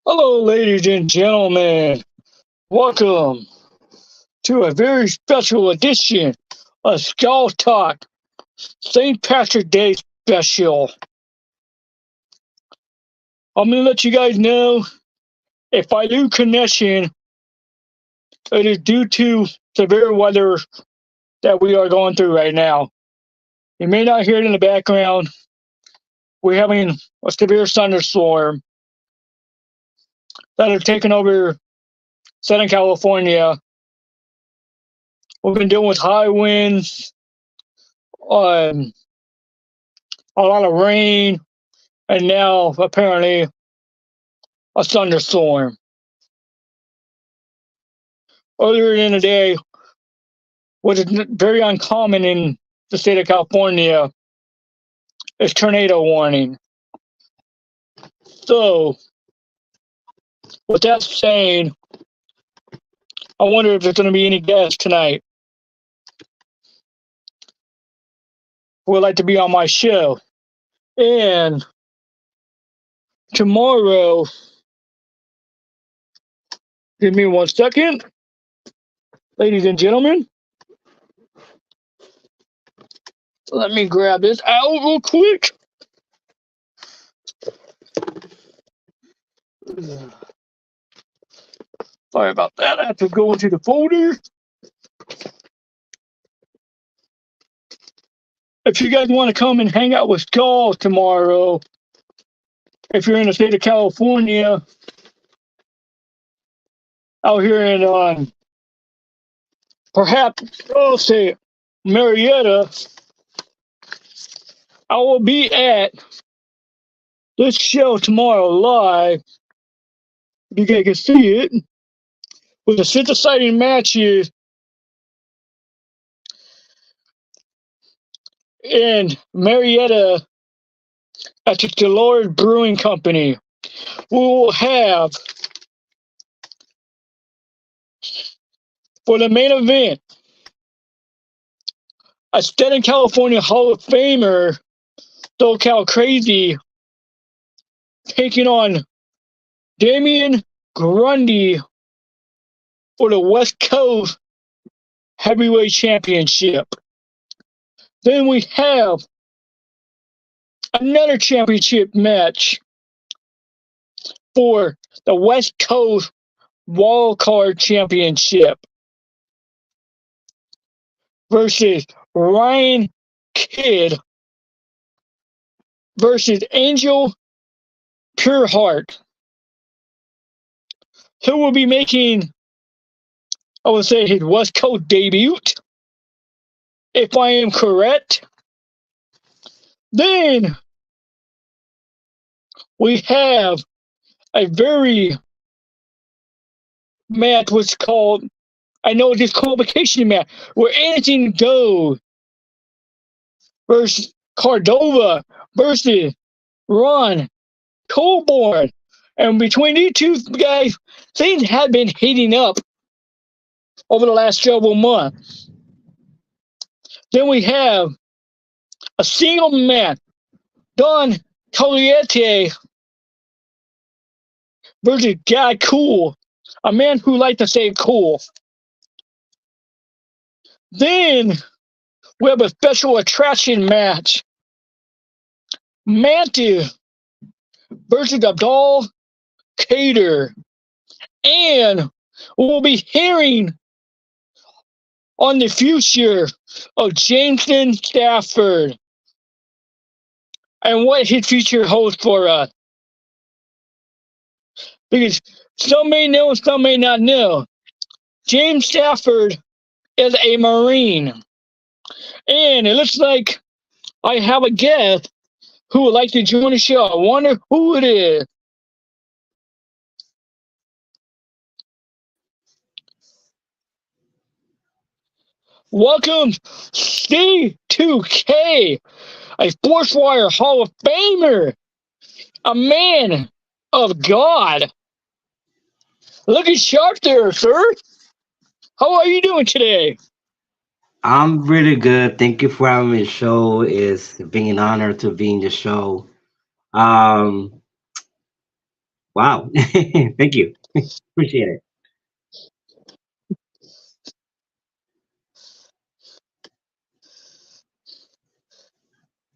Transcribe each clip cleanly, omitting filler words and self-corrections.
Hello, ladies and gentlemen. Welcome to a very special edition of Skull Talk St. Patrick's Day special. I'm going to let you guys know if I lose connection, it is due to severe weather that we are going through right now. You may not hear it in the background. We're having a severe thunderstorm that has taken over Southern California. We've been dealing with high winds, um, a lot of rain, and now apparently a thunderstorm. Earlier in the day, what is very uncommon in the state of California is tornado warning. So, with that saying, I wonder if there's going to be any guests tonight who would like to be on my show. And tomorrow, give me 1 second, ladies and gentlemen. Let me grab this out real quick. Sorry about that. I have to go into the folder. If you guys want to come and hang out with Skull tomorrow, if you're in the state of California, out here in perhaps, say, Marietta, I will be at this show tomorrow live. If you guys can see it, with the synthesizing matches in Marietta at the Dolores Brewing Company. We will have, for the main event, a Southern California Hall of Famer, SoCal Crazy, taking on Damian Grundy for the West Coast Heavyweight Championship. Then we have another championship match for the West Coast Wildcard Championship versus Ryan Kidd versus Angel Pureheart, who will be making, I would say, his West Coast debut, if I am correct. Then we have a very match what's called, I know this qualification match, where Anything Goes versus Cordova versus Ron Colborn. And between these two guys, things have been heating up over the last several months. Then we have a single match, Don Colliette versus Guy Cool, a man who likes to say cool. Then we have a special attraction match, Mantis versus Abdul Kader. And we'll be hearing on the future of Jameson Stafford and what his future holds for us. Because some may know and some may not know, James Stafford is a Marine. And it looks like I have a guest who would like to join the show. I wonder who it is. Welcome, C2K, a Sportswire Hall of Famer, a man of God. Looking sharp there, sir. How are you doing today? I'm really good. Thank you for having me on the show. It's being an honor to be in the show. Um, Wow. Thank you. Appreciate it.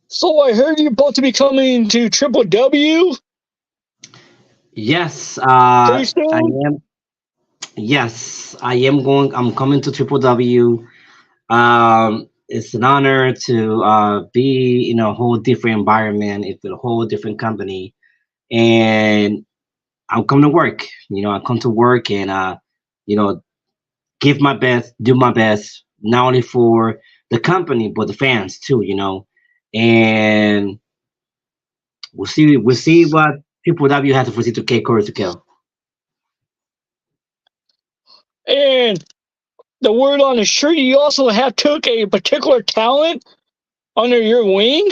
So I heard you're about to be coming to Triple W Yes, pretty I soon. am. Yes, I am going. I'm coming to Triple W. It's an honor to be in a whole different environment. It's a whole different company, and I'm coming to work. I come to work and you know, give my best, do my best, not only for the company but the fans too. And we'll see what Triple W has to foresee to K to kill. And the word on the street, you also have took a particular talent under your wing.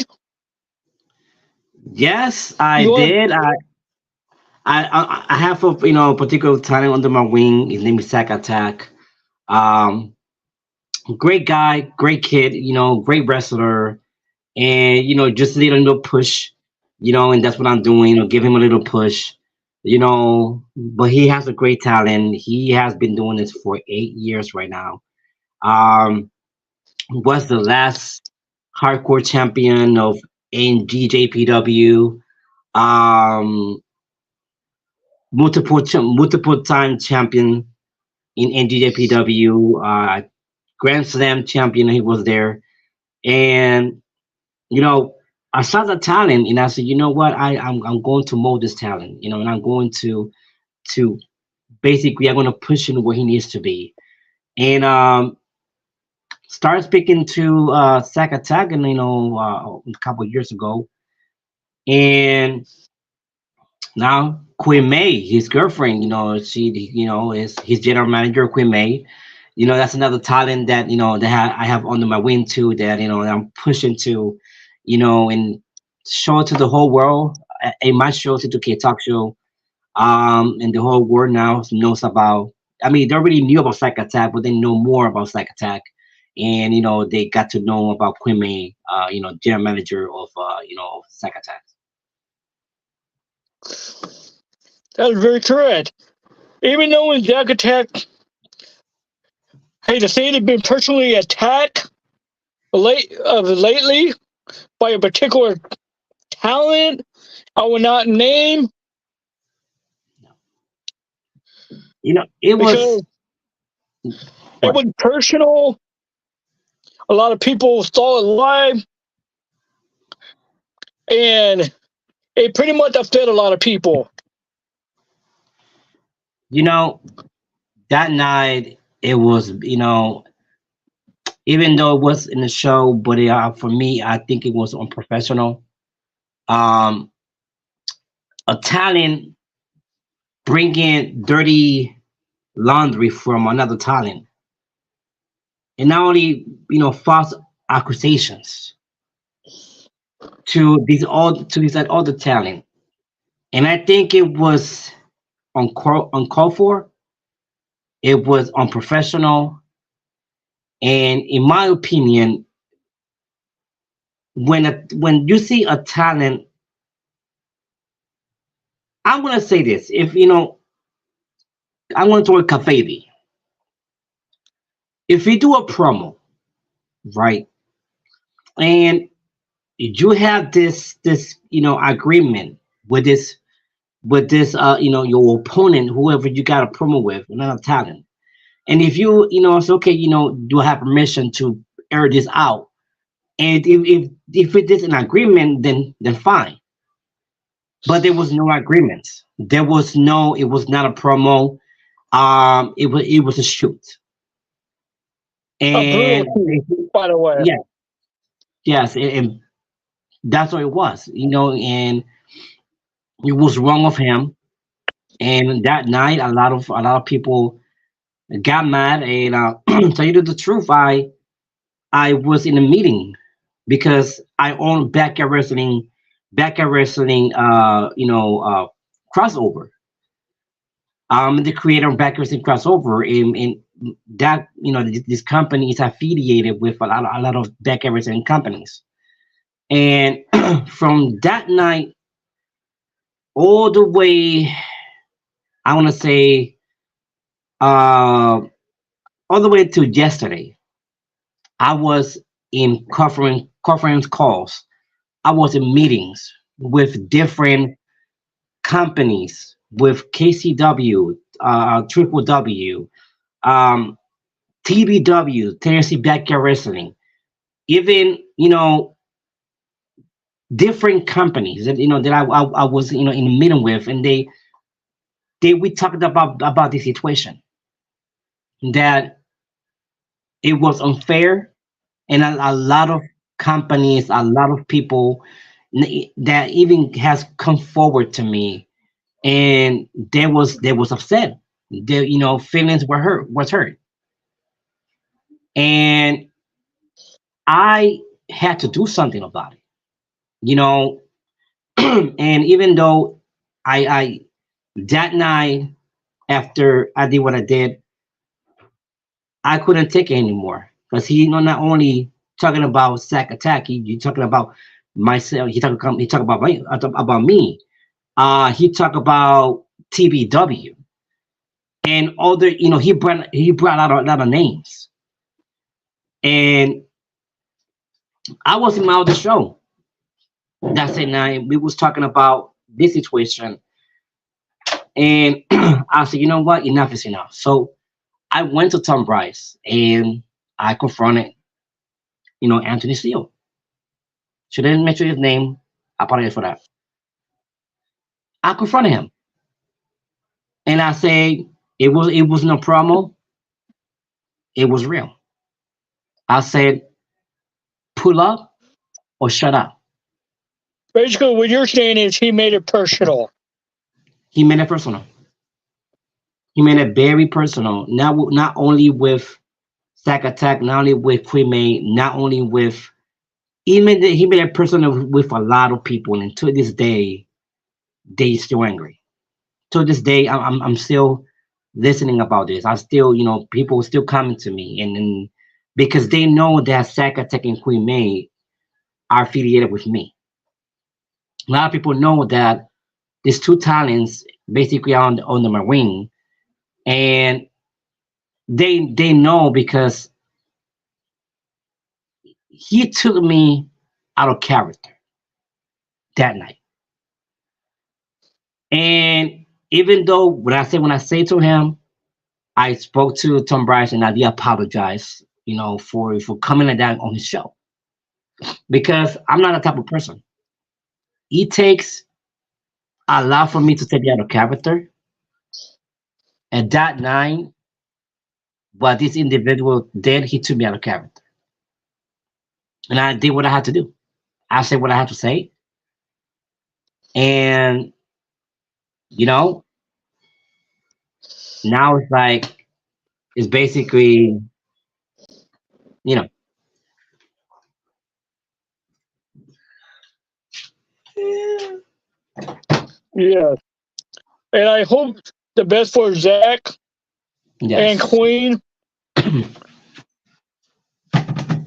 Yes, I You want did. I have a particular talent under my wing. His name is Sack Attack. Um, Great guy, great kid. Great wrestler, and just a little push. And that's what I'm doing. Give him a little push. But he has a great talent. He has been doing this for 8 years right now. Um, was the last hardcore champion of NGJPW. Um, multiple time champion in NGJPW, Grand Slam champion. He was there, and you know, I saw the talent, and I said, you know what, I'm going to mold this talent, and I'm going to basically I'm going to push him where he needs to be, and started speaking to Sack Attack, and a couple of years ago, and now Queen May, his girlfriend, she, is his general manager, Queen May. That's another talent that I have under my wing too. That I'm pushing to, and show it to the whole world. In my show, to K Talk Show, and the whole world now knows about. I mean, they already knew about Psych Attack, but they know more about Psych Attack, and they got to know about Queen May, general manager of of Psych Attack. that is very correct. Even though in Jack Attack, hey, to say they've been personally attacked lately by a particular talent, I will not name It was because it what. was personal. A lot of people saw it live, and it pretty much upset a lot of people. You know, that night it was, even though it was in the show, but for me, I think it was unprofessional. Um, a talent bringing dirty laundry from another talent, and not only false accusations to these other talent, and I think it was uncalled for. It was unprofessional, and in my opinion, when you see a talent, I'm gonna say this. If I'm gonna throw a cafe. If you do a promo, right, and you have this agreement with this your opponent, whoever you got a promo with, another talent, and if say, okay, do I have permission to air this out? And if it is an agreement, then fine. But there was no agreement. There was no. It was not a promo. It was a shoot, A brutal and shoot, by the way. yeah, yes, and that's what it was. And it was wrong of him. And that night, a lot of people got mad. And tell you the truth, I was in a meeting because I own Backyard Wrestling, crossover. I'm the creator of Backyard Wrestling crossover, and that this company is affiliated with a lot of Backyard Wrestling companies. And from that night all the way. I want to say uh, all the way to yesterday, I was in conference calls. I was in meetings with different companies, with KCW, Triple W, um, TBW, Tennessee Backyard Wrestling, even different companies that that I was in a meeting with, and they we talked about the situation that it was unfair, and a lot of companies, a lot of people that even has come forward to me, and there was upset. Their feelings were hurt, and I had to do something about it. You know, and even though I that night after I did what I did, I couldn't take it anymore because not only talking about sack attack, he talking about myself. He talk about me. He talk about TBW and other. He brought out a lot of names, and I was in my other show that same night. We was talking about this situation, and I said, you know what, enough is enough. So I went to Tom Bryce and I confronted, Anthony Steele. She didn't mention his name. I apologize for that. I confronted him and I said it was no promo. It was real. I said pull up or shut up. Basically, what you're saying is he made it personal. He made it personal. He made it very personal. Not only with Sack Attack, not only with Queen, not only with he made it personal with a lot of people, and to this day they still angry. To this day, I'm still listening about this. I still, people still coming to me, and because they know that Zacatec and Queen May are affiliated with me. A lot of people know that these two talents basically are on the Marine, and they know because he took me out of character that night. And even though when I say to him, I spoke to Tom Bryce and I did apologize, for coming like that on his show because I'm not a type of person. It takes a lot for me to take me out of character. At that night, what this individual did, he took me out of character, and I did what I had to do. I said what I had to say, and you know, now it's like it's basically, you know, Yeah. And I hope the best for Zach and yes, Queen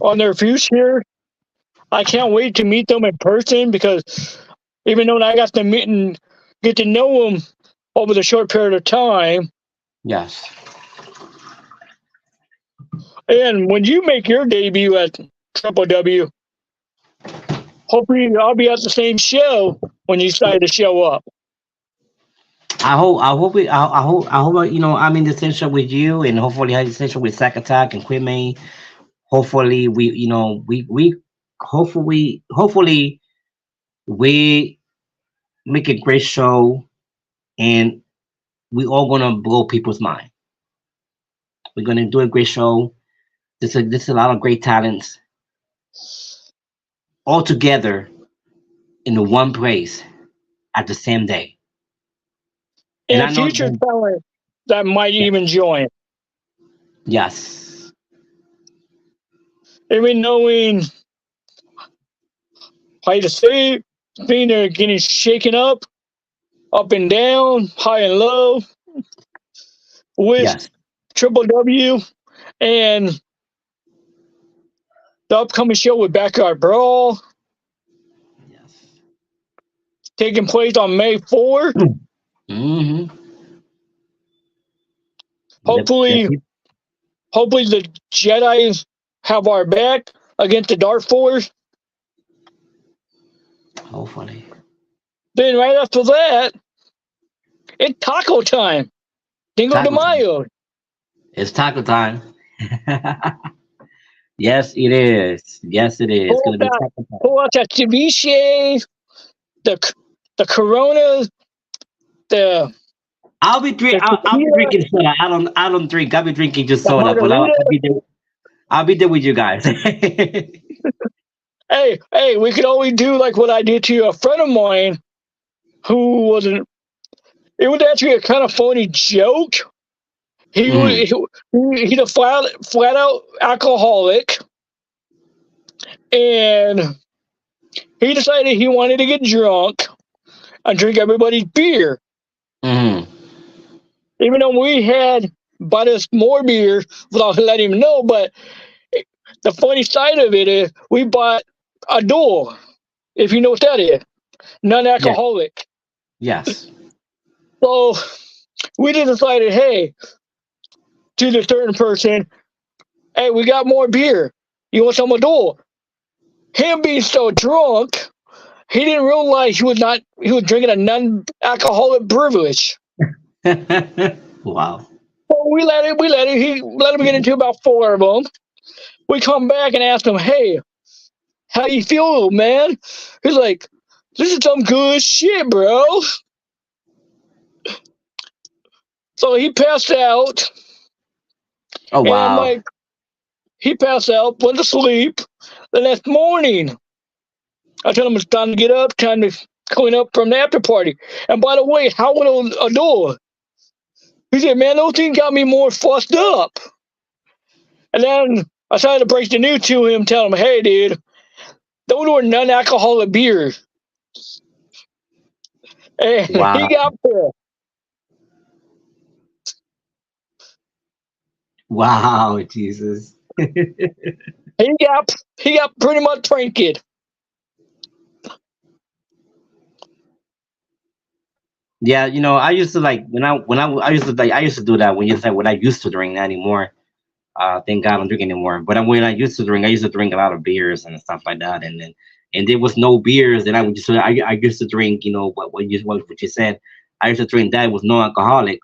on their future. I can't wait to meet them in person because even though I got to meet and get to know them over the short period of time, yes, and when you make your debut at Triple W, hopefully I'll be at the same show when you decide to show up. I hope I'm in the session with you, and hopefully I have the session with Sack Attack and Quimay. Hopefully we hopefully we make a great show, and we all gonna blow people's mind. We're gonna do a great show. This is a lot of great talents all together in the one place at the same day. And I And know future that, talent that might yeah, even join. yes, Even knowing how to say it, being there getting shaken up and down, high and low with yes, Triple W and the upcoming show with Backyard Brawl yes. taking place on May 4th. Hmm. The Hopefully, hopefully the Jedi have our back against the Dark Force. hopefully. Then right after that, it's taco time. Cinco de Taco time. Mayo. It's taco time. Yes, it is. Yes, it is. It's Pull gonna out be that, taco time. pull out that ceviche, the the Corona, the the I'll be tequila, drinking soda. I don't drink. I'll be drinking just the soda, but margarita. I'll be there. I'll be there with you guys. Hey, we could always do like what I did to a friend of mine who wasn't. It was actually a kind of funny joke. He was Mhm. he's a flat out alcoholic, and he decided he wanted to get drunk and drink everybody's beer. Mhm. Even though we had bought us more beer without letting him know, but the funny side of it is we bought a duel, if you know what that is, Yeah. non-alcoholic. Yes. So we just decided, hey, to the certain person, hey, we got more beer. You want some Adul? Him being so drunk, he didn't realize he was drinking a non-alcoholic beverage. Wow. So we let him get into about four of them. We come back and ask him, hey, how you feel, man? He's like, this is some good shit, bro. So he passed out, Oh and I'm wow. like, he passed out, went to sleep. The next morning, I told him it's time to get up, time to clean up from the after party. And by the way, how would a door? He said, man, those things got me more fussed up. And then I tried to break the news to him, tell him, hey, dude, those were non-alcoholic beers. And he Wow. got pissed. Wow. Jesus. He got pretty much pranked. Yeah, you know, I used to like I used to like I used to do that when you said when I used to drink, not anymore. Thank God I don't drink anymore. But when I used to drink a lot of beers and stuff like that. And there was no beers, then I used to drink, you know, what you said. I used to drink that was no alcoholic.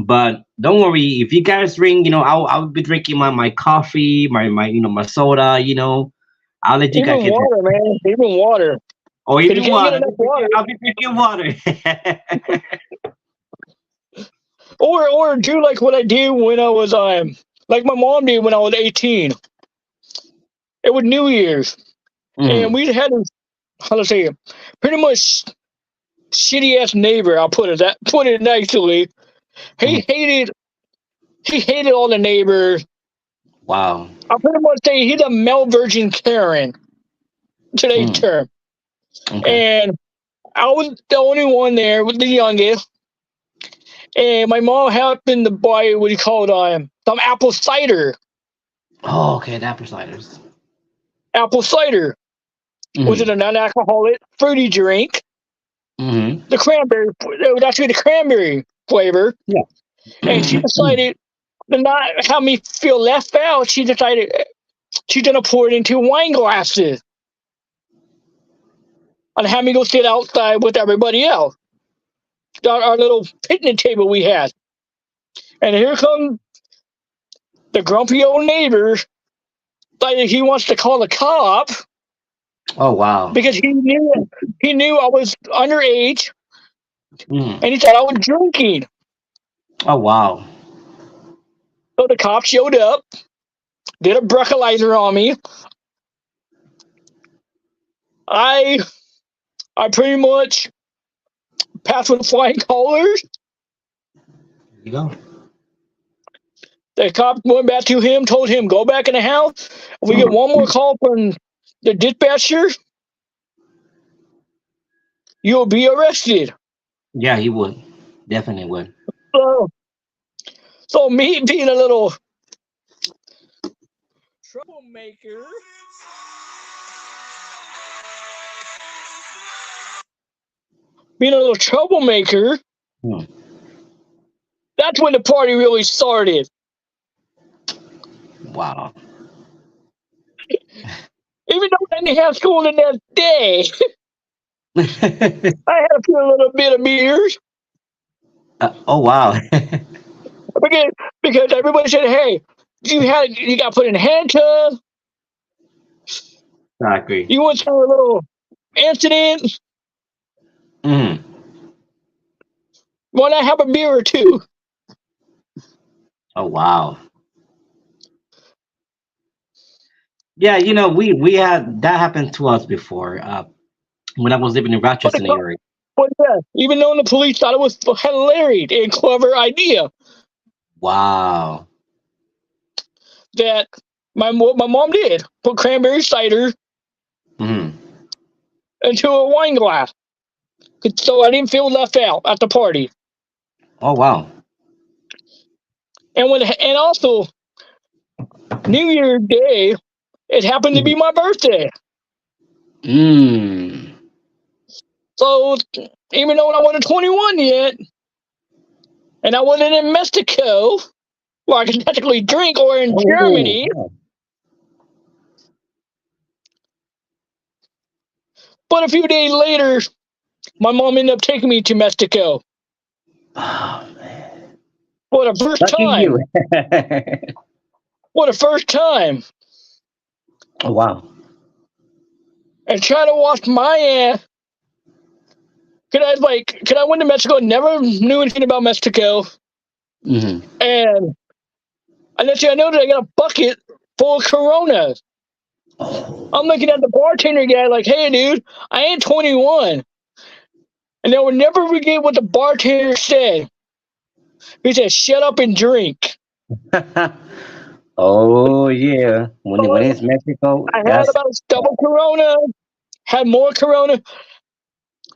But don't worry, if you guys drink, you know, I'll be drinking my coffee, my you know my soda, you know. I'll let you guys Even get that. water, man. Even water. Or Because you even can't get water. enough water. I'll be drinking water. Or do like what I did when I was like my mom did when I was 18. It was New Year's, and Mhm. we had this, how to say it, pretty much shitty ass neighbor. I'll put it nicely. He Mhm. hated he hated all the neighbors. Wow. I'll pretty much say he's a male virgin Karen, today's Mhm. term. Okay. And I was the only one there, with the youngest. And my mom happened to buy what he called some apple cider. Oh, okay. The apple ciders. Apple cider, which is Mhm. a non-alcoholic fruity drink. Mhm. The cranberry, it was actually the cranberry flavor. Yeah. And she decided to not have me feel left out. She decided she's gonna pour it into wine glasses and have me go sit outside with everybody else. Our little picnic table we had. And here comes the grumpy old neighbor. Decided he wants to call the cop Oh wow. because he knew I was underage, Mhm. and he thought I was drinking. Oh wow. So the cop showed up, did a breathalyzer on me. I I pretty much passed with flying colors. There you go. The cop went back to him, told him, go back in the house. If we get one more call from the dispatcher, you'll be arrested. Yeah, he would. Definitely would. So, so me being a little troublemaker, being a little troublemaker, Hmm. That's when the party really started. Wow. Even though I didn't have school the next day, I had a few little bit of beers Oh wow. because everybody said, "Hey, you got put in handcuffs. Exactly. You went through a little incident. Mm. Why not have a beer or two?" Oh wow. Yeah, we had that happened to us before. When I was living in But, Rochester, New York. but yeah, even though the police thought it was hilarious and clever idea Wow. that my mom did put cranberry cider Mm. into a wine glass, so I didn't feel left out at the party. Oh wow. And also New Year's Day, it happened to be my birthday. Mm. So even though I wasn't 21 yet, and I wasn't in Mexico, where I could technically drink, or in Oh, Germany, wow. but a few days later, my mom ended up taking me to Mexico Oh man. for the first Lucky time. you. For the first time. Oh wow. And trying to wash my ass. Cause I went to Mexico, never knew anything about Mexico. Mm-hmm. And next thing I know, I got a bucket full of Coronas. Oh. I'm looking at the bartender guy like, "Hey, dude, I ain't 21. And I will never forget what the bartender said. He said, "Shut up and drink." Oh yeah. When So it's Mexico, I had that's about a double Corona, had more Corona.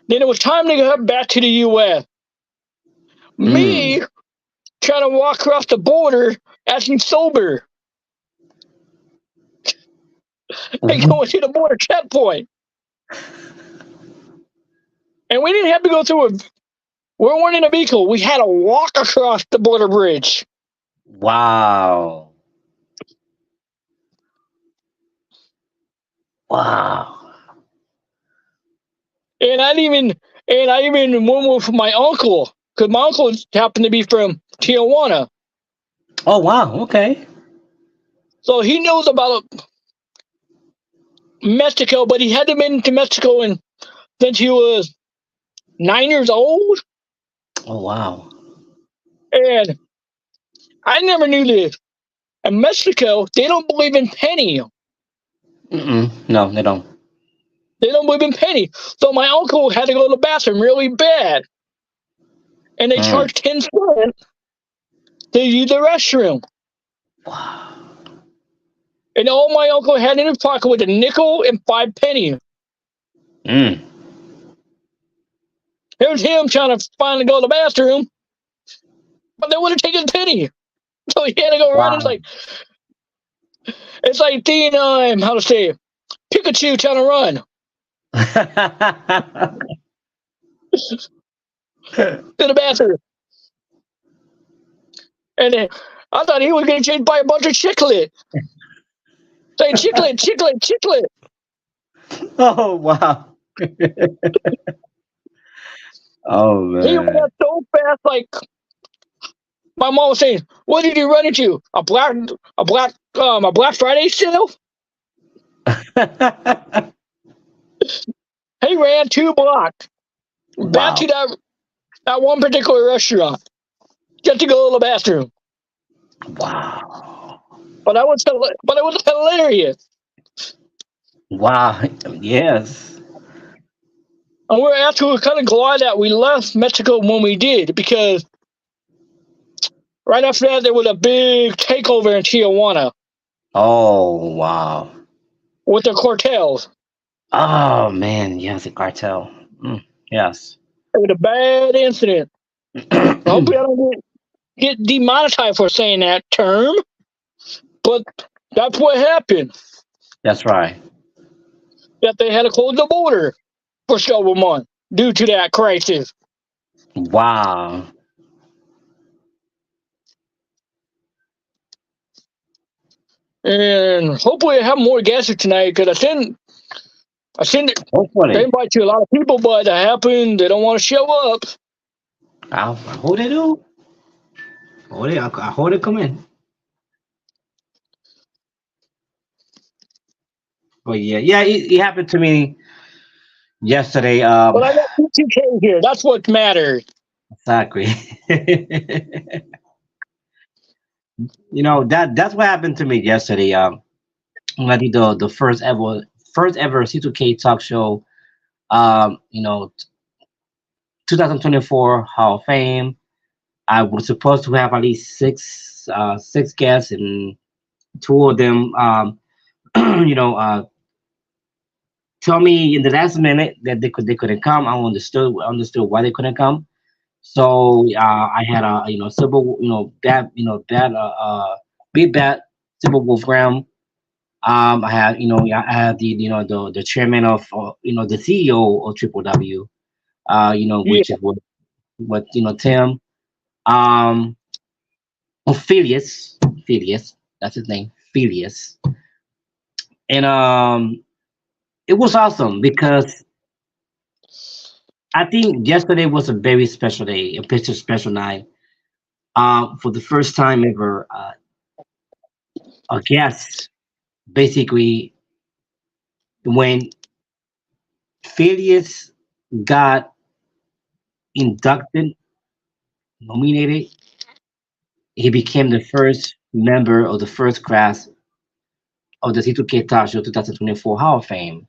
Then it was time to go back to the U.S. mm. Me trying to walk across the border acting sober and going to the border checkpoint. And we didn't have to go through we weren't in a vehicle. We had to walk across the border bridge. Wow. Wow. And I even went with my uncle, because my uncle happened to be from Tijuana. Oh wow. Okay. So he knows about Mexico, but he hadn't been to Mexico since he was 9 years old. Oh wow. And I never knew this. In Mexico, they don't believe in penny. Mm-mm. No, they don't. They don't believe in penny. So my uncle had to go to the bathroom really bad. And they Mm. charged 10 cents to use the restroom. Wow. And all my uncle had in his pocket was a nickel and 5 pennies. Mm. Here's him trying to finally go to the bathroom, but they wouldn't take his penny. So he had to go run. Wow. It's like how to say it, Pikachu trying to run to the bathroom. And then I thought he was getting chased by a bunch of chiclet. Saying chiclet, chiclet, chiclet. Oh wow. Oh He man. ran so fast, like my mom was saying, "What did he run into? A Black Friday sale?" He ran 2 blocks back Wow. to that one particular restaurant just to go to the bathroom. Wow. But it was hilarious. Wow. Yes. And we're actually kind of glad that we left Mexico when we did, because right after that there was a big takeover in Tijuana Oh wow. with the cartels. Oh man. Yes, the cartel. Mm. Yes. It was a bad incident. Hopefully I don't get demonetized for saying that term, but that's what happened. That's right. That they had to close the border for several months due to that crisis. Wow. And hopefully I have more guests tonight because I send the Hopefully. invite to a lot of people, but I happen they don't want to show up. I hope they do. I hope they come in. But yeah, yeah, it happened to me yesterday. But I got P2K here. That's what matters. Exactly. That's what happened to me yesterday. When I did the first ever C2K talk show. 2024 Hall of Fame. I was supposed to have at least six guests, and two of them, you know, tell me in the last minute that they couldn't come. I understood why they couldn't come. So I had a civil big bad civil Wolfgram. I had the chairman of the CEO of Triple W. Yeah, Which is what Tim. Um, Phileas, that's his name, Phileas, and it was awesome because I think yesterday was a very special day, a picture special night. For the first time ever, a guest basically when Phileas got inducted, nominated, he became the first member of the first class of the C2K Talk Show 2024 Hall of Fame.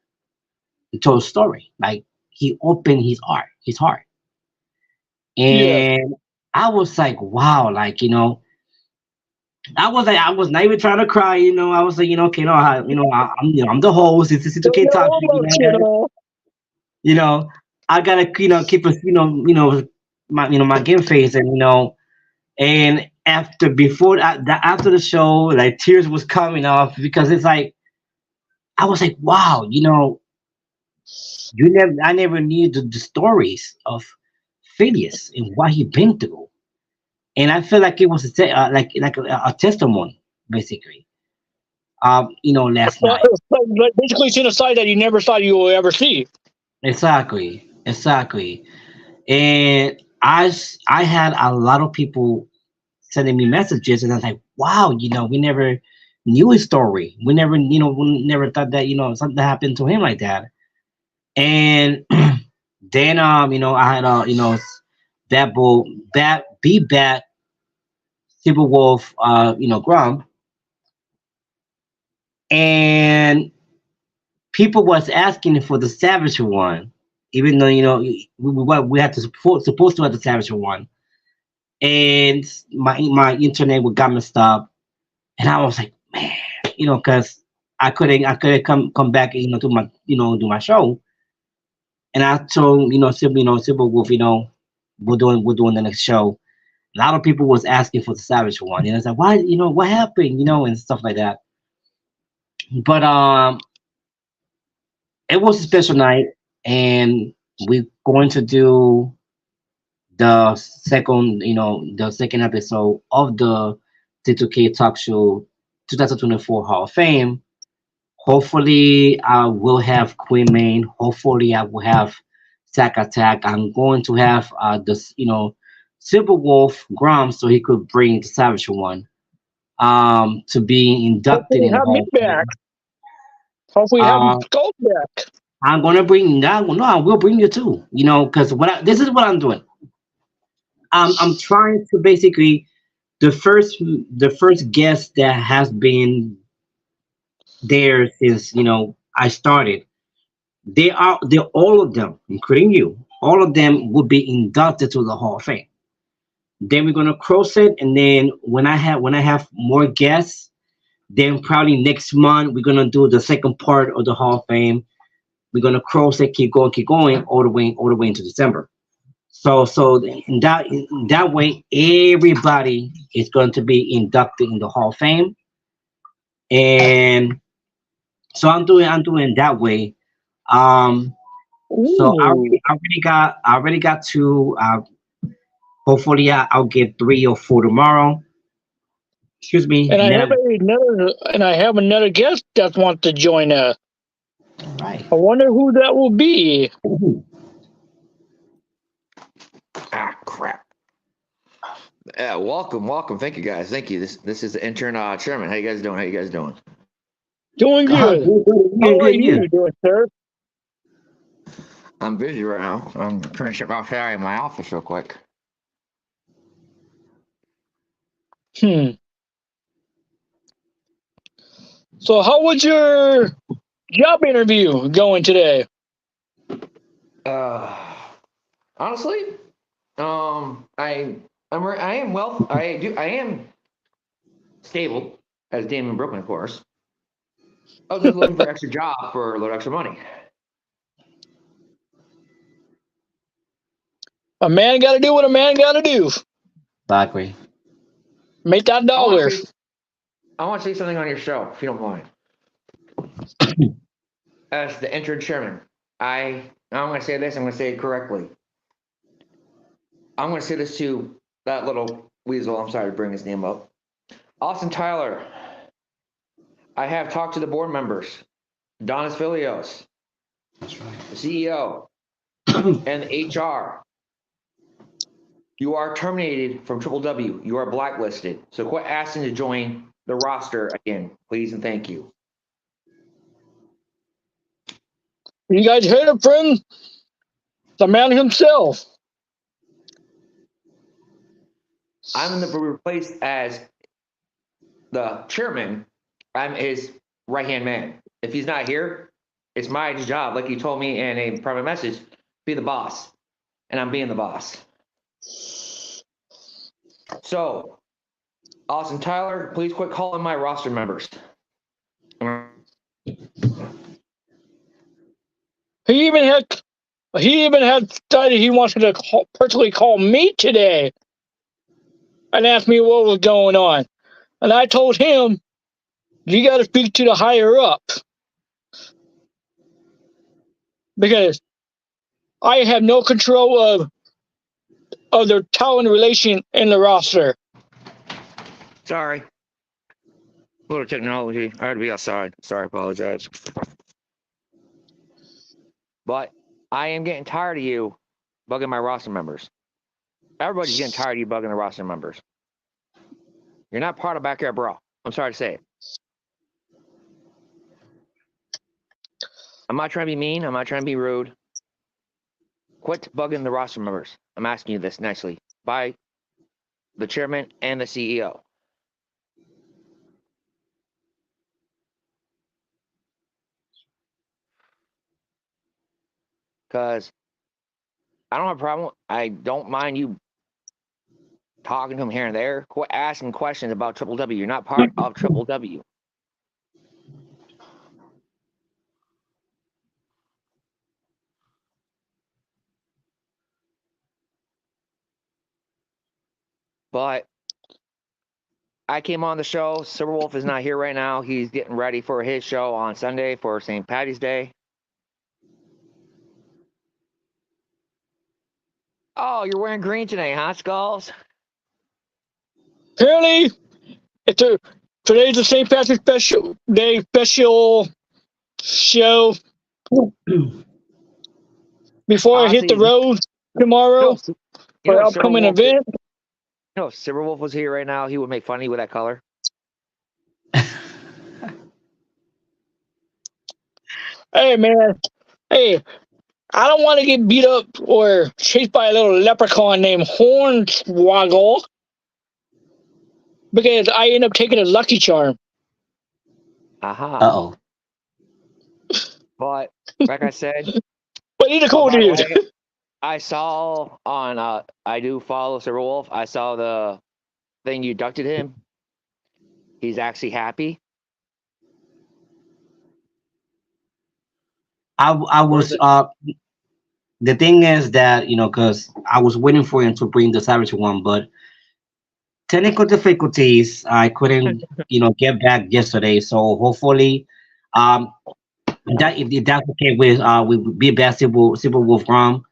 He told a story like he opened his heart, yeah. and I was like, wow, like I was not even trying to cry, I was like, okay, I'm the host. It's a Don't C2K get Talk all Show, emotional. you know, I gotta, keep us, my game face, and and after the show, like tears was coming off because it's like I was like, wow, I never knew the stories of Phileas and what he been through, and I feel like it was a testimony, basically. Last night. It's like basically seeing a side that you never thought you would ever see. Exactly, exactly. And I had a lot of people sending me messages, and I was like, wow, we never knew his story. We never thought that something happened to him like that. And then I had Bad Bull, Bad Super Wolf, Grump, and people was asking for the Savage one, even though we had to supposed to have the Savage one, and my internet would got messed up, and I was like, man, because I couldn't come back, to my do my show, and I told Civil Wolf, we're doing the next show. A lot of people was asking for the Savage one, and it's like, why, what happened, and stuff like that. But it was a special night, and we're going to do the second episode of the T2K Talk Show 2024 Hall of Fame. Hopefully, I will have Queen Main. Hopefully, I will have Sack Attack. I'm going to have this, Silver Wolf Grom, so he could bring the Savage one to be inducted Hopefully in the have me Hall of back. Fame. Hopefully have Uh, Skull back. I'm gonna bring that. No, I will bring you too. Because this is what I'm doing. I'm trying to basically the first guest that has been there since I started. They all of them, including you, all of them will be inducted to the Hall of Fame. Then we're gonna cross it, and then when I have more guests, then probably next month we're gonna do the second part of the Hall of Fame. We're gonna cross it, keep going all the way into December. So in that way, everybody is going to be inducted in the Hall of Fame, and so I'm doing it that way. Um, so Ooh. I already got two. Hopefully, I'll get three or four tomorrow. Excuse me. And I have another guest that wants to join us. Right. I wonder who that will be. Ah, crap. Yeah, welcome. Thank you, guys. Thank you. This is the intern chairman. How you guys doing? Doing good. How are you doing, sir? I'm busy right now. I'm trying to ship out in my office real quick. So how was your job interview going today? Honestly, I am stable as Damon Brooklyn, of course. I was just looking for extra job for a little extra money. A man got to do what a man got to do. Exactly. Make that dollar. I want to say something on your show, if you don't mind. As the intern chairman, I'm going to say this. I'm going to say it correctly. I'm going to say this to that little weasel. I'm sorry to bring his name up. Austin Tyler. I have talked to the board members, Donis Filios, That's right. the CEO, and the HR. You are terminated from Triple W. You are blacklisted. So quit asking to join the roster again, please and thank you. You guys heard it from the man himself. I'm going to be replaced as the chairman. I'm his right-hand man. If he's not here, it's my job, like you told me in a private message, be the boss. And I'm being the boss. So, Austin Tyler, please quit calling my roster members. He even had stated he wanted to personally call me today and ask me what was going on. And I told him, you got to speak to the higher up. Because I have no control of their talent relation in the roster. Sorry. A little technology. I had to be outside. Sorry, apologize. But I am getting tired of you bugging my roster members. Everybody's getting tired of you bugging the roster members. You're not part of Backyard Brawl. I'm sorry to say it. I'm not trying to be mean. I'm not trying to be rude. Quit bugging the roster members. I'm asking you this nicely by the chairman and the CEO. Because I don't have a problem. I don't mind you talking to him here and there. Quit asking questions about Triple W. You're not part of Triple W. But I came on the show. Silverwolf is not here right now. He's getting ready for his show on Sunday for St. Patty's Day. Oh, you're wearing green today, huh, Skulls? Apparently, today's the St. Patrick's special show before I hit the road tomorrow for the upcoming event. If Silverwolf was here right now, he would make fun of you with that color. Hey, man. Hey, I don't want to get beat up or chased by a little leprechaun named Hornswoggle because I end up taking a Lucky Charm. Aha. Uh-oh. But, like I said... But he's a cool dude. I saw on... I do follow Silverwolf. I saw the thing you ducted him. He's actually happy. I was the thing is that, you know, because I was waiting for him to bring the Savage one, but technical difficulties, I couldn't, you know, get back yesterday. So hopefully, that if that's okay with Be Bad Silver Wolf Rom,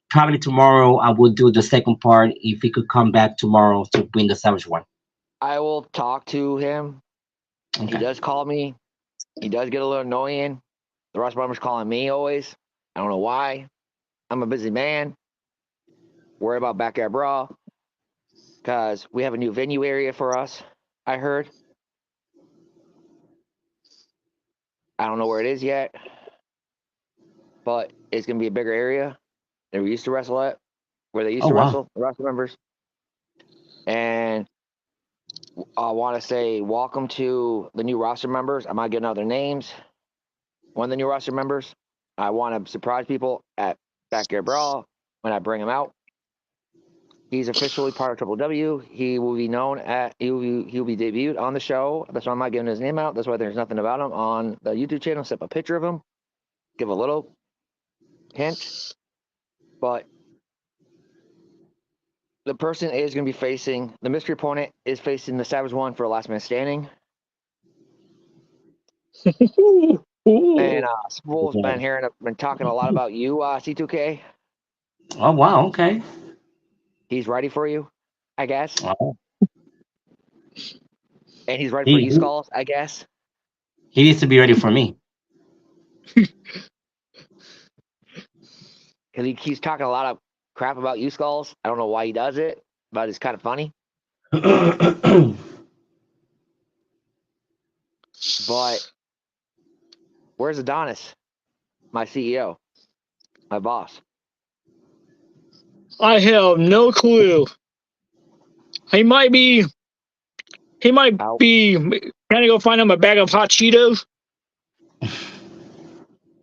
probably tomorrow I will do the second part if he could come back tomorrow to bring the Savage one. I will talk to him. He Okay. does call me. He does get a little annoying. The Russ Brothers calling me always. I don't know why. I'm a busy man. Worry about Backyard Brawl because we have a new venue area for us. I heard. I don't know where it is yet, but it's gonna be a bigger area than we used to wrestle at, where they used Oh to wow. wrestle, the Russ members. And I want to say welcome to the new roster members. I'm not getting out their names. One of the new roster members. I want to surprise people at Backyard Brawl when I bring him out. He's officially part of Triple W. He will be known at he'll be debuted on the show. That's why I'm not giving his name out. That's why there's nothing about him on the YouTube channel except a picture of him. Give a little hint. But the person is going to be facing the mystery opponent is facing the Savage One for Last Man Standing. And Spool's been talking a lot about you, C2K. Oh wow. Okay. He's ready for you, I guess. Oh. And he's ready for you, Skulls, I guess. He needs to be ready for me. Because he's talking a lot of crap about you, Skulls. I don't know why he does it, but it's kind of funny. But where's Adonis, my CEO, my boss? I have no clue. He might be trying to go find him a bag of hot Cheetos.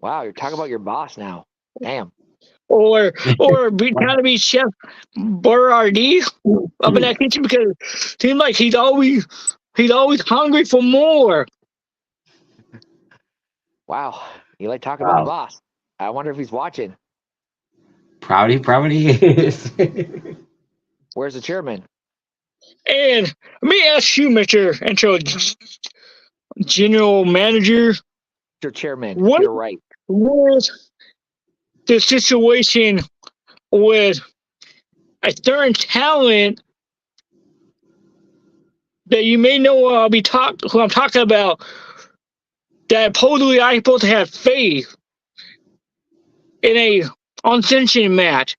Wow, you're talking about your boss now. Damn. Or trying to be Chef Boyardee up in that kitchen because it seems like he's always hungry for more. Wow, you like talking about the boss. I wonder if he's watching. Probably is. Where's the chairman? And let me ask you, Mr. Intro General Manager. Mr. Chairman, What you're right. was the situation with a certain talent that you may know who I'm talking about, that supposedly I'm supposed to have faith in a unsanctioned match?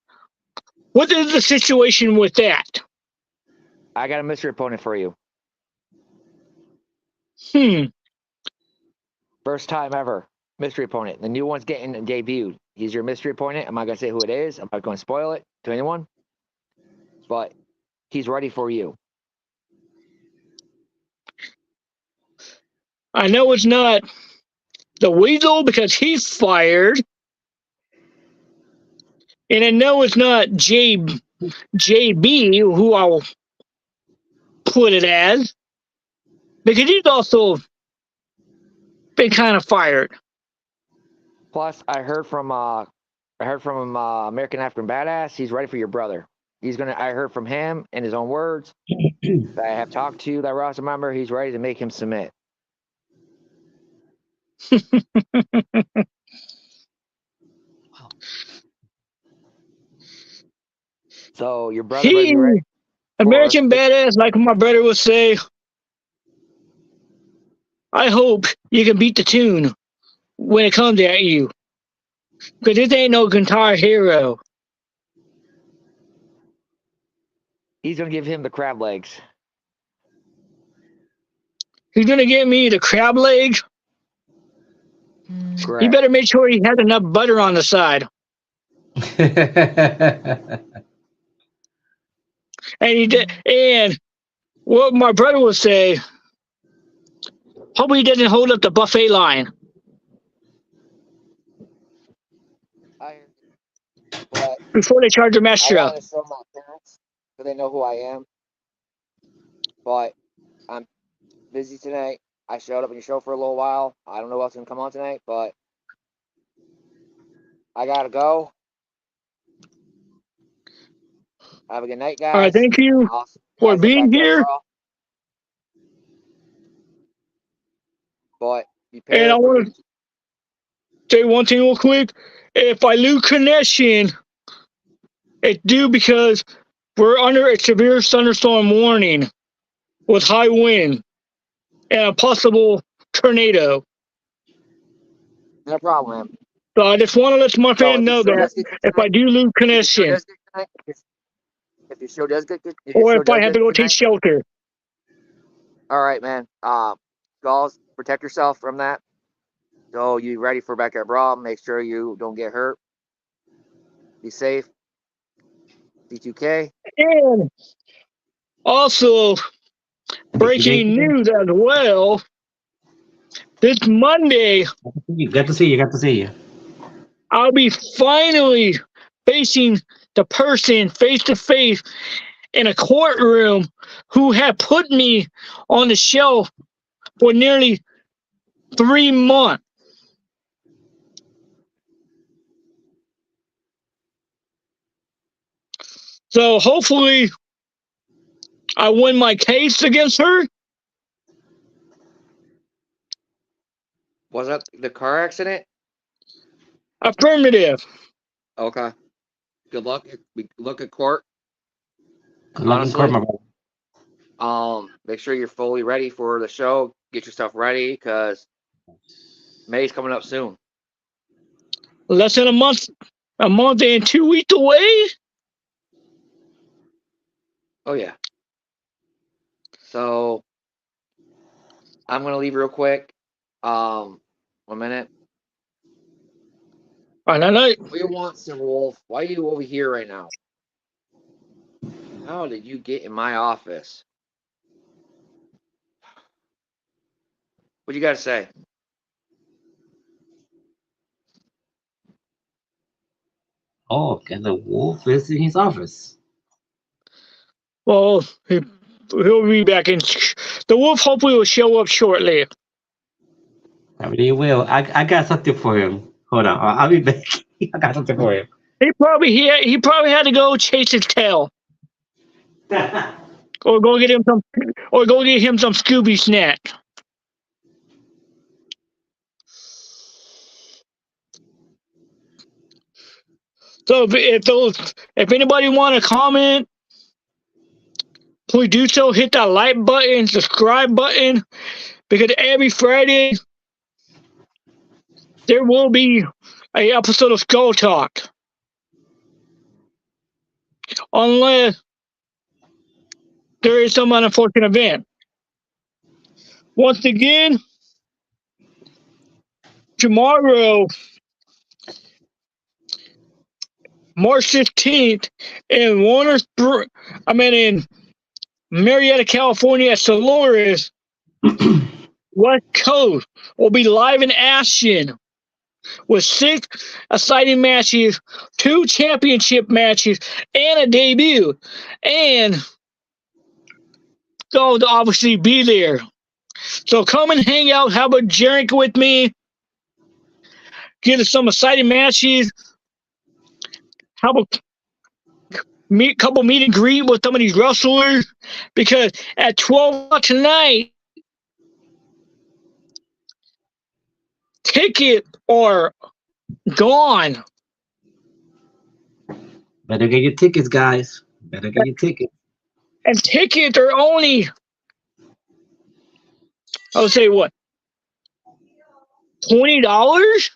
What is the situation with that? I got a mystery opponent for you. First time ever. Mystery opponent. The new one's getting debuted. He's your mystery opponent. I'm not going to say who it is. I'm not going to spoil it to anyone. But he's ready for you. I know it's not the Weasel because he's fired. And I know it's not JB, who I'll put it as, because he's also been kind of fired. Plus, I heard from American African Badass. He's ready for your brother. I heard from him in his own words that I have talked to that roster member. He's ready to make him submit. So your brother might be ready. American Badass, like my brother would say, I hope you can beat the tune when it comes at you. Because this ain't no guitar hero. He's going to give him the crab legs. He's going to give me the crab legs. Correct. He better make sure he has enough butter on the side. And what my brother would say, hope he doesn't hold up the buffet line. Before they charge the master up. I want to show my parents so they know who I am. But I'm busy tonight. I showed up in your show for a little while. I don't know what's going to come on tonight, but I got to go. Have a good night, guys. All right, thank you for being here. But and I want to say one thing real quick. If I lose connection, it's due because we're under a severe thunderstorm warning with high wind and a possible tornado. No problem, man. So I just want to let my So fans know that if I do lose connection, if your show does get, or if I have to go take shelter. all right, man. Skulls, protect yourself from that. So you ready for Backyard Brawl? Make sure you don't get hurt. Be safe. C2K. And also, breaking news as well. This Monday, Got to see you. I'll be finally facing the person face to face in a courtroom who had put me on the shelf for nearly 3 months. So hopefully I win my case against her. Was that the car accident? Affirmative. Okay. Good luck. Look at court. Good luck in court, my brother. Make sure you're fully ready for the show. Get yourself ready because May's coming up soon. Less than a month and 2 weeks away. Oh yeah. So I'm gonna leave real quick. 1 minute. All right. What do you want, Silverwolf? Why are you over here right now? How did you get in my office? What you got to say? Oh, and the wolf is in his office. Well, he'll be back in. The wolf hopefully will show up shortly. I mean, he will. I got something for him. Hold on, I'll be back. I got something for him. He probably had to go chase his tail, or go get him some Scooby snack. So if anybody want to comment, please do so. Hit that like button, subscribe button, because every Friday there will be an episode of Skull Talk. Unless there is some unfortunate event. Once again, tomorrow, March 15th, in Marietta, California, at Solaris, West Coast will be live in action with 6 exciting matches, 2 championship matches, and a debut. And I'll obviously be there. So come and hang out, have a drink with me, get us some exciting matches, have a couple meet and greet with some of these wrestlers, because at 12 o'clock tonight, tickets are gone. Better get your tickets, guys. Better get your tickets. And tickets are only, I would say, what, $20?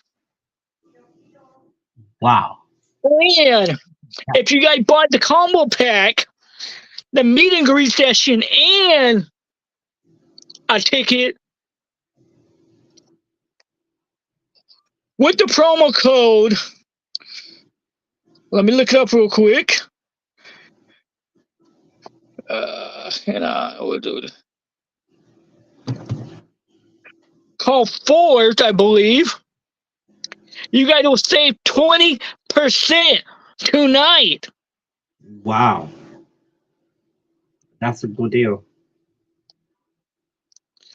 Wow. And if you guys bought the combo pack, the meet and greet session, and a ticket with the promo code, let me look it up real quick. And I will do it. Call Forward, I believe. You guys will save 20% tonight. Wow. That's a good deal.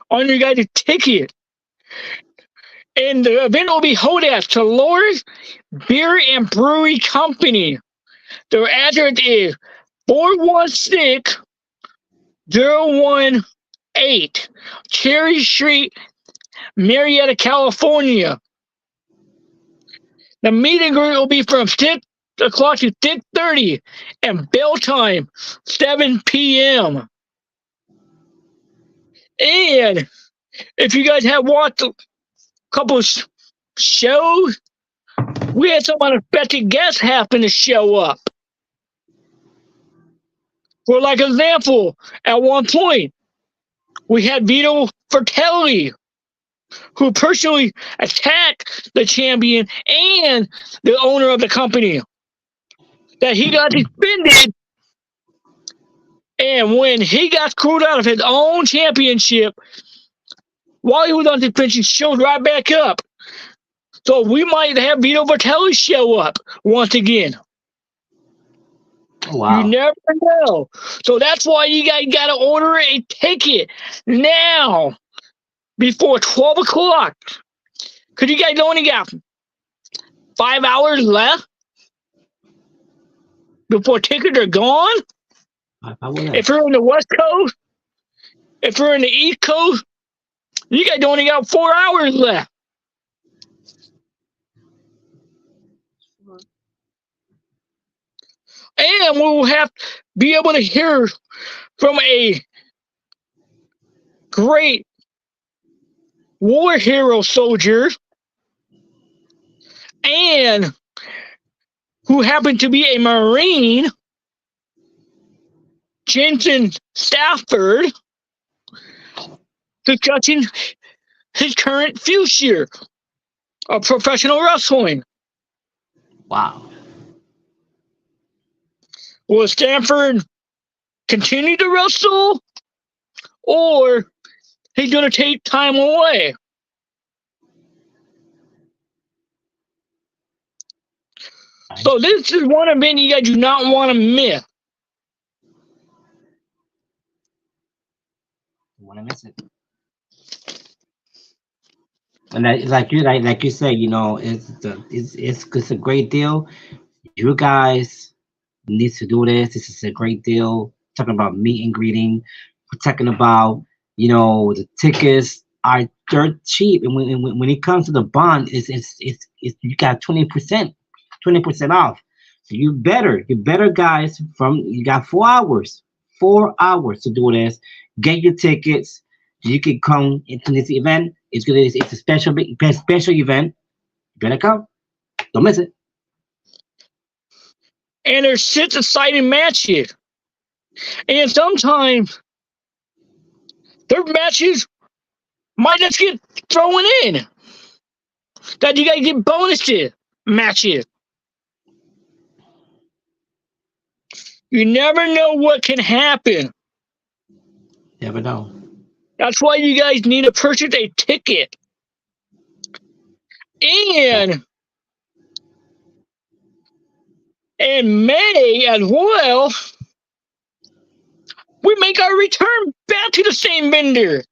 On your guys' ticket. And the event will be held at Solaris Beer and Brewery Company. Their address is 416018 Cherry Street, Marietta, California. The meet and greet will be from 6 o'clock to 6:30, and bell time 7 p.m. And if you guys have watched a couple of shows, we had some unexpected guests happen to show up. For like example, at one point, we had Vito Fratelli, who personally attacked the champion and the owner of the company. That he got suspended, and when he got screwed out of his own championship, while he was on suspension, he showed right back up. So we might have Vito Fratelli show up once again. Wow. You never know. So that's why you guys got to order a ticket now before 12 o'clock. Because you guys only got 5 hours left before tickets are gone. If you're in the West Coast, if you're in the East Coast, you guys only got 4 hours left. And we'll have to be able to hear from a great war hero soldier and who happened to be a Marine, Jensen Stafford, discussing his current future of professional wrestling. Wow. Will Stanford continue to wrestle, or he's going to take time away? So this is one event you guys do not want to miss. You want to miss it. And that, like you said, you know, it's a great deal. You guys need to do this. This is a great deal. Talking about meet and greeting. We're talking about, you know, the tickets are dirt cheap, and when it comes to the bond, it's you got 20% off. So you better guys, you got 4 hours to do this. Get your tickets. You can come into this event. It's a special event. You better come. Don't miss it. And there's 6 exciting matches. And sometimes their matches might just get thrown in. That you gotta get bonuses matches. You never know what can happen. Never know. That's why you guys need to purchase a ticket. And in May as well, we make our return back to the same vendor.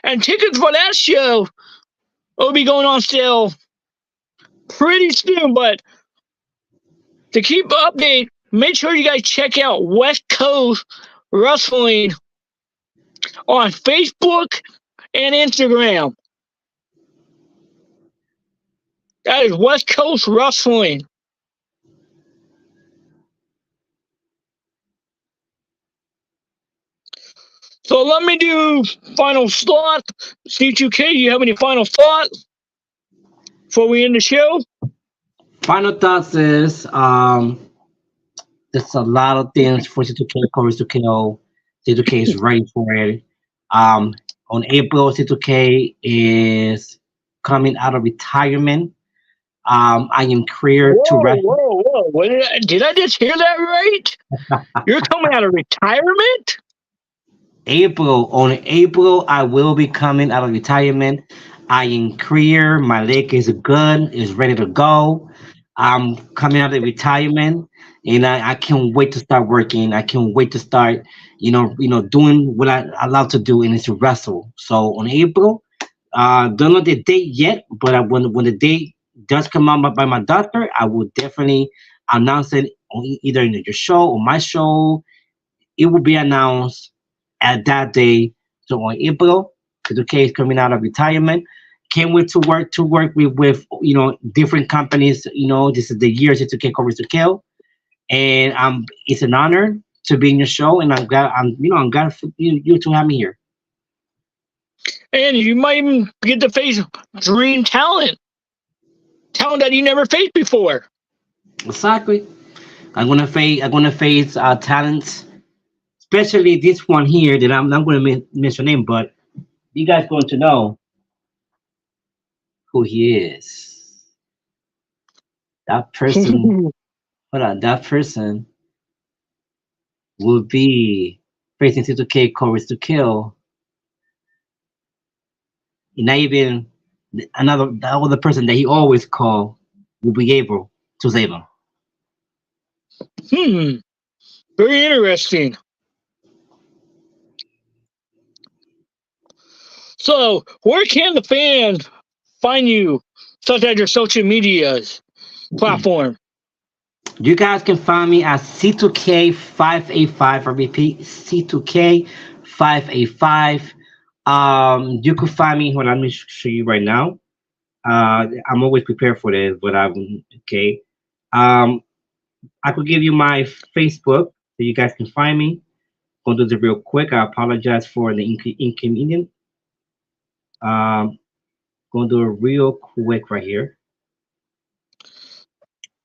And tickets for that show will be going on sale pretty soon. But to keep update, make sure you guys check out West Coast Wrestling on Facebook and Instagram. That is West Coast Wrestling. So let me do final thought. C2K, you have any final thoughts before we end the show? Final thoughts is there's a lot of things for C2K covers to kill. C2K is ready for it. On April, C2K is coming out of retirement. I am clear to wrestle. Whoa. Did I just hear that right? You're coming out of retirement? On April, I will be coming out of retirement. I am clear. My leg is good. Is ready to go. I'm coming out of retirement, and I can't wait to start working. I can't wait to start, doing what I love to do, and it's to wrestle. So on April, don't know the date yet, but when the date does come out by my doctor, I will definitely announce it on either in your show or my show. It will be announced at that day. So on April, C2K is coming out of retirement. Can't wait to work with different companies. This is the year C2K covers to kill, and it's an honor to be in your show, and I'm glad for you to have me here. And you might even get to face dream talent that you never faced before. Exactly. I'm gonna face talents, especially this one here that I'm not gonna mention name, but you guys going to know who he is. That person, hold on, that person will be facing C2K Chorus to Kill. And not even that other person that he always call will be able to save him. Hmm, very interesting. So, where can the fans find you, such as your social medias platform? You guys can find me at C2K585. I repeat, C2K585. You can find me. Hold on, let me show you right now. I'm always prepared for this, but I'm okay. Um, I could give you my Facebook so you guys can find me. Gonna do this real quick. I apologize for the inconvenience. Um, gonna do it real quick right here,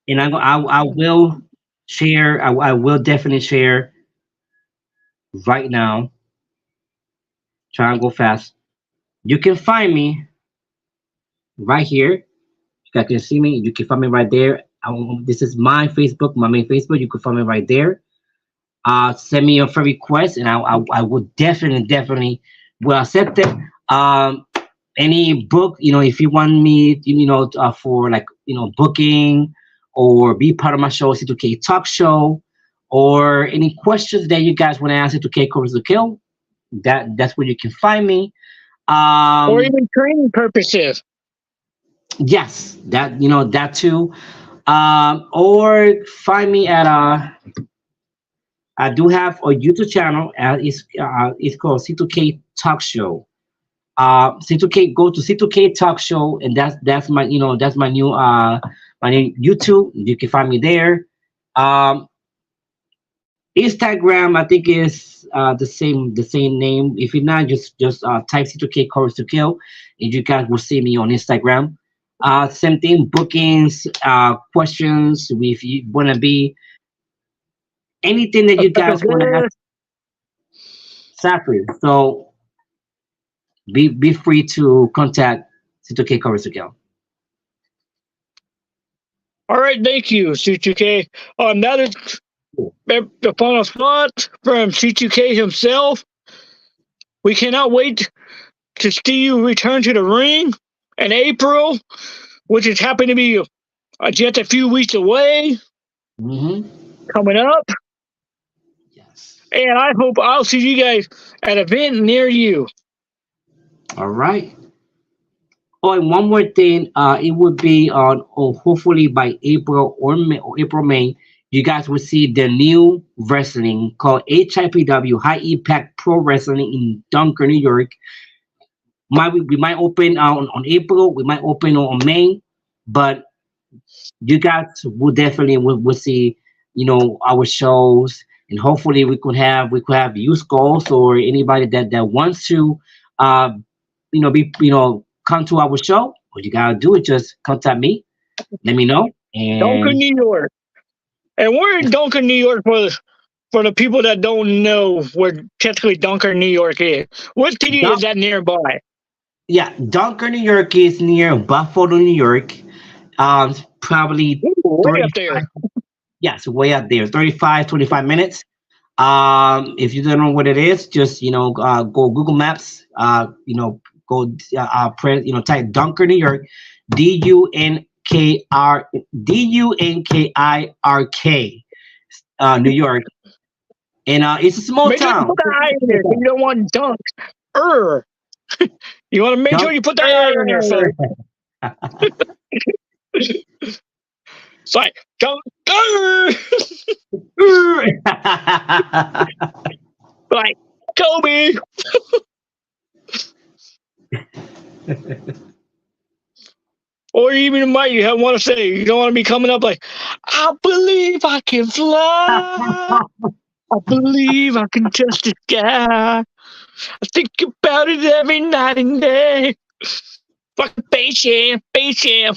and I will share. I will definitely share right now. Try and go fast. You can find me right here. You guys can see me. You can find me right there. This is my Facebook, my main Facebook. You can find me right there. Send me a friend request, and I will definitely will accept it. Any book, if you want me, for like booking or be part of my show, C2K Talk Show, or any questions that you guys want to ask C2K Chorus to Kill, that's where you can find me. Or Um, even training purposes? yes, that too. Or find me at I do have a YouTube channel. It's called C2K Talk Show. C2K, go to C2K Talk Show, and that's my that's my new YouTube. You can find me there. Um, Instagram, I think is the same name. If you're not, just type C2K Chorus to Kill, and you guys will see me on Instagram. Same thing, bookings, questions. If you wanna be anything that A you special guys wanna ask, guest? exactly. So be free to contact C2K Chorus to Kill. All right, thank you, C2K. That is the final spot from C2K himself. We cannot wait to see you return to the ring in April, which is happening to be just a few weeks away, Mm-hmm. coming up. Yes. And I hope I'll see you guys at an event near you. All right. Oh, and one more thing. It would be on, hopefully by April or April, May. You guys will see the new wrestling called HIPW, High Impact Pro Wrestling in Dunker, New York. We might open on April. We might open on May, but you guys will definitely will see, our shows, and hopefully we could have youth goals or anybody that wants to, uh, be come to our show. All you gotta do is just contact me, let me know, Dunker, and New York. And we're in Dunker, New York for the people that don't know where technically Dunker, New York is. What city is Dun- that nearby? yeah, Dunker, New York is near Buffalo, New York. Probably Ooh, way up 35. there. Yes, way out there, 25 minutes. If you don't know what it is, just go Google Maps. Go press type Dunker, New York, Dunkirk, New York, and it's a small Make sure you town. put the I in there because you don't want dunk. Er. You want to make sure you put the I in there, sir. Dunker. It's like, Dunker! Like, Kobe! Or even might you want to say, you don't want to be coming up like, I believe I can fly. I believe I can touch the sky. I think about it every night and day. Fucking bass jam, bass jam.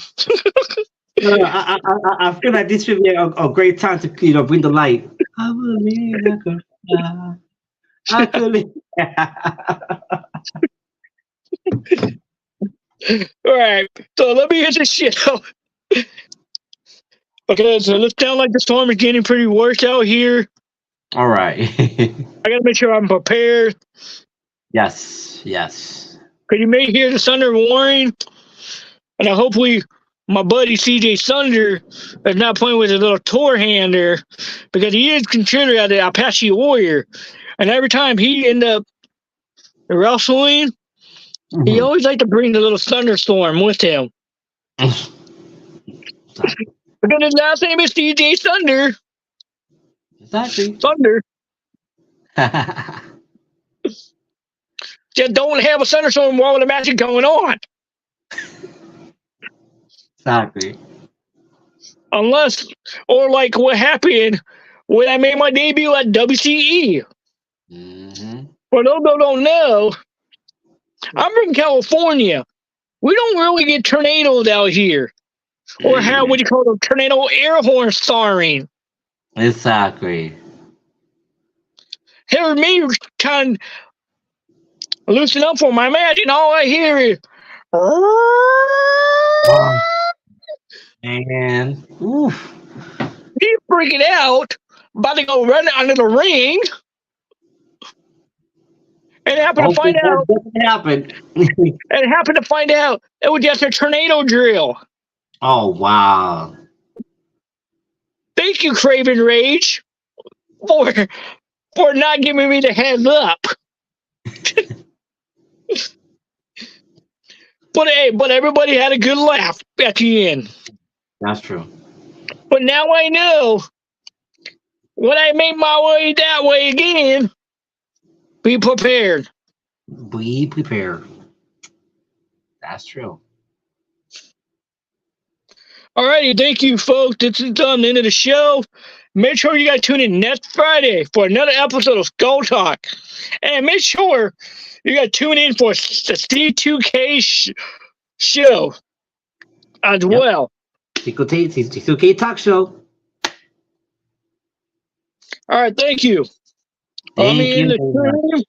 I feel like this would be a great time to bring the light. I believe I can fly. I believe. All right, so let me hit this shit out. Okay, so it sounds like the storm is getting pretty worse out here. All right. I gotta make sure I'm prepared. Yes. Yes. Because you may hear the thunder roaring, and I hopefully my buddy CJ Thunder is not playing with his little tour hand there, because he is considered an Apache warrior, and every time he end up wrestling, he always like to bring the little thunderstorm with him. Because his last name is CJ Thunder. Exactly. Thunder. Just don't have a thunderstorm while the match is going on. Exactly. Unless, or like what happened when I made my debut at WCE. For those who don't know, I'm from California. We don't really get tornadoes out here. Or have what you call a tornado air horn starring. Exactly. Here me kind of loosen up for my match, and all I hear is And oof. he's freaking out, about to go run under the ring. And happened to find out. Happened. And happened to find out it was just a tornado drill. Oh wow! Thank you, Craven Rage, for not giving me the heads up. But everybody had a good laugh at the end. That's true. But now I know when I make my way that way again, be prepared. Be prepared. That's true. Alrighty, thank you, folks. This is the end of the show. Make sure you guys tune in next Friday for another episode of Skull Talk. And make sure you guys tune in for the C2K show as well. C2K Talk Show. All right, thank you. Thank you.